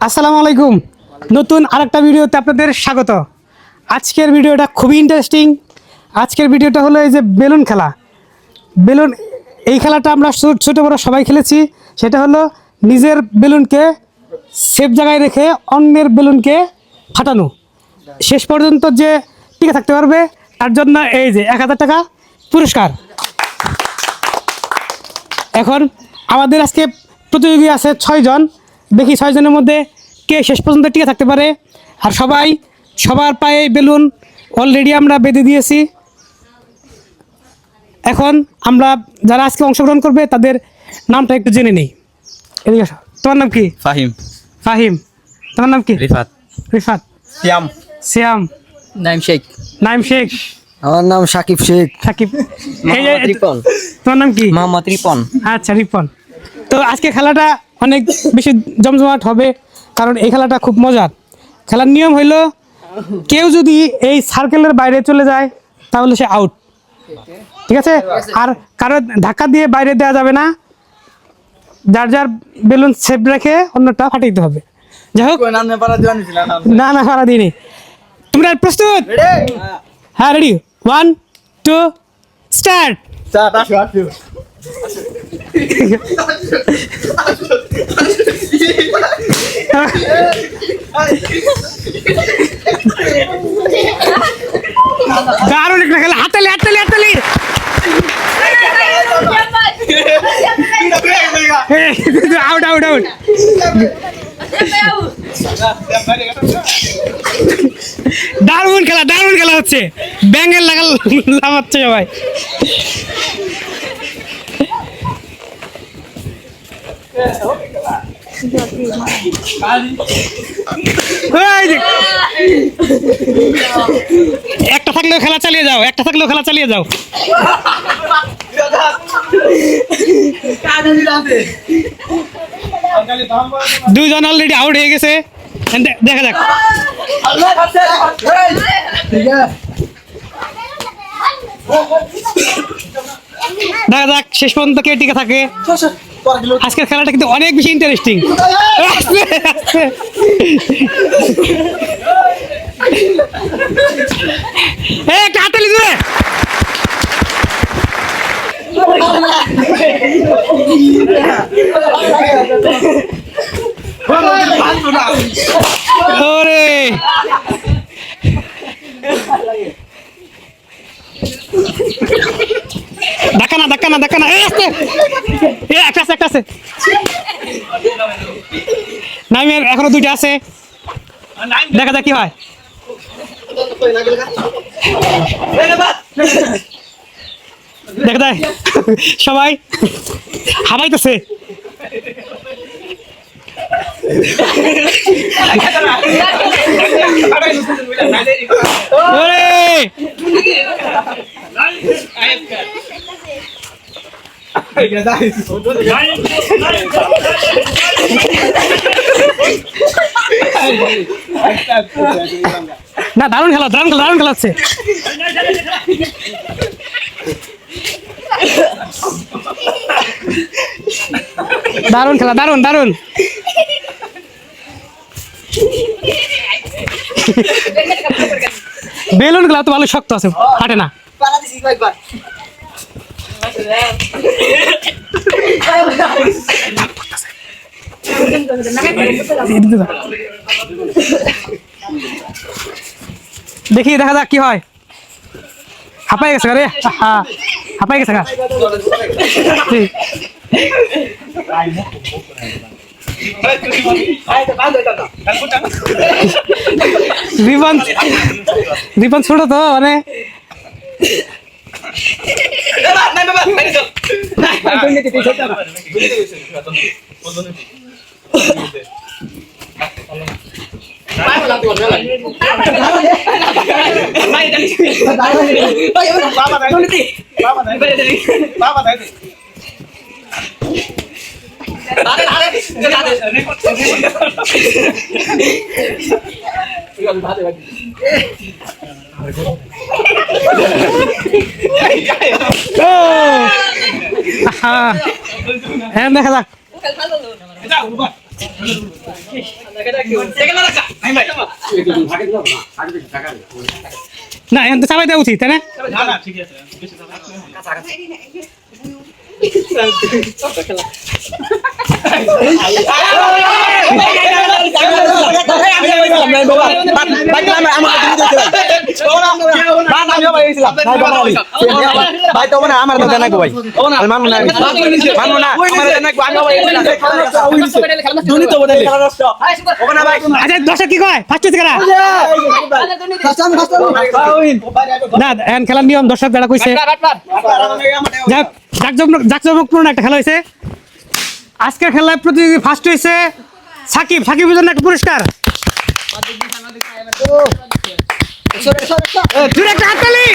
আসসালামু আলাইকুম, নতুন আরেকটা ভিডিওতে আপনাদের স্বাগত। আজকের ভিডিওটা খুবই ইন্টারেস্টিং। আজকের ভিডিওটা হলো এই যে বেলুন খেলা। বেলুন, এই খেলাটা আমরা ছোটো বড়ো সবাই খেলেছি। সেটা হলো নিজের বেলুনকে সেফ জায়গায় রেখে অন্যের বেলুনকে ফাটানো। শেষ পর্যন্ত যে টিকে থাকতে পারবে তার জন্য এই যে 1000 টাকা পুরস্কার। এখন আমাদের আজকে প্রতিযোগী আছে 6 জন। দেখি 6 জনের মধ্যে কে শেষ পর্যন্ত টিকে থাকতে পারে। আর সবার পায়ে বেলুন অলরেডি আমরা বেঁধে দিয়েছি। এখন আমরা যারা আজকে অংশগ্রহণ করবে তাদের নামটা একটু জেনে নেই। এদিকে আসো। তোমার নাম কি? ফাহিম। ফাহিম। তোমার নাম কি? রিফাত। রিফাত। সিয়াম। সিয়াম। নাইম শেখ। নাইম শেখ। আমার নাম সাকিব শেখ। সাকিব। মোহাম্মদ রিপন। তোমার নাম কি? মোহাম্মদ রিপন। আচ্ছা, রিপন। তো আজকে খেলাটা অনেক বেশি জমজমাট হবে, কারণ এই খেলাটা খুব মজার। খেলার নিয়ম হইল, কেউ যদি এই সার্কেলের বাইরে চলে যায় তাহলে সে আউট। ঠিক আছে? আর কারো ধাক্কা দিয়ে বাইরে দেওয়া যাবে না। যার যার বেলুন সেফ রেখে অন্যটা ফাটিয়ে দিতে হবে। যাই হোক, না না ভাড়া দিইনি। তোমরা প্রস্তুত? হ্যাঁ, রেডি। 1 2 স্টার্ট। দারুণ একটা খেলা। হাতালি হাতালি হাতালি। Out out out. দারুণ খেলা হচ্ছে। ব্যাঙের লাফাচ্ছে সবাই। একটা থাকলেও খেলা চালিয়ে যাও। দুইজন অলরেডি আউট হয়ে গেছে। দেখা যাক শেষ পর্যন্ত কে টিকে থাকে। আজকের খেলাটা কিন্তু অনেক বেশি ইন্টারেস্টিং। একটা হাতালি দিবে। ওরে ধাক্কা না। একটা আছে। নাইমের এখনো 2টা আছে। দেখা যাক কি হয়। দেখা যায় সবাই হাবাইতেছে। না, দারুণ খেলা হচ্ছে। দারুণ খেলা। বেলুন গুলা তো ভালো শক্ত আছে, ফাটে না। দেখা যাক কি হয়। হাঁপাই গেছে রে। হাঁপাই গেছে। রিপন ছোট তো মানে। হ্যাঁ, দেখা যাক। না এখন তো চাপাই দেওয়া উচিত তাই না? আচ্ছা দর্শক কি কয় ফার্স্ট হয়েছে কারা? না এখন খেলার নিয়ম দর্শক যারা কইছে যাক জাকজমকপূর্ণ একটা খেলা হয়েছে। আজকের খেলায় প্রতিযোগী ফার্স্ট হয়েছে সাকিব। সাকিবের জন্য একটা পুরস্কার। জোরে একটা হাততালি।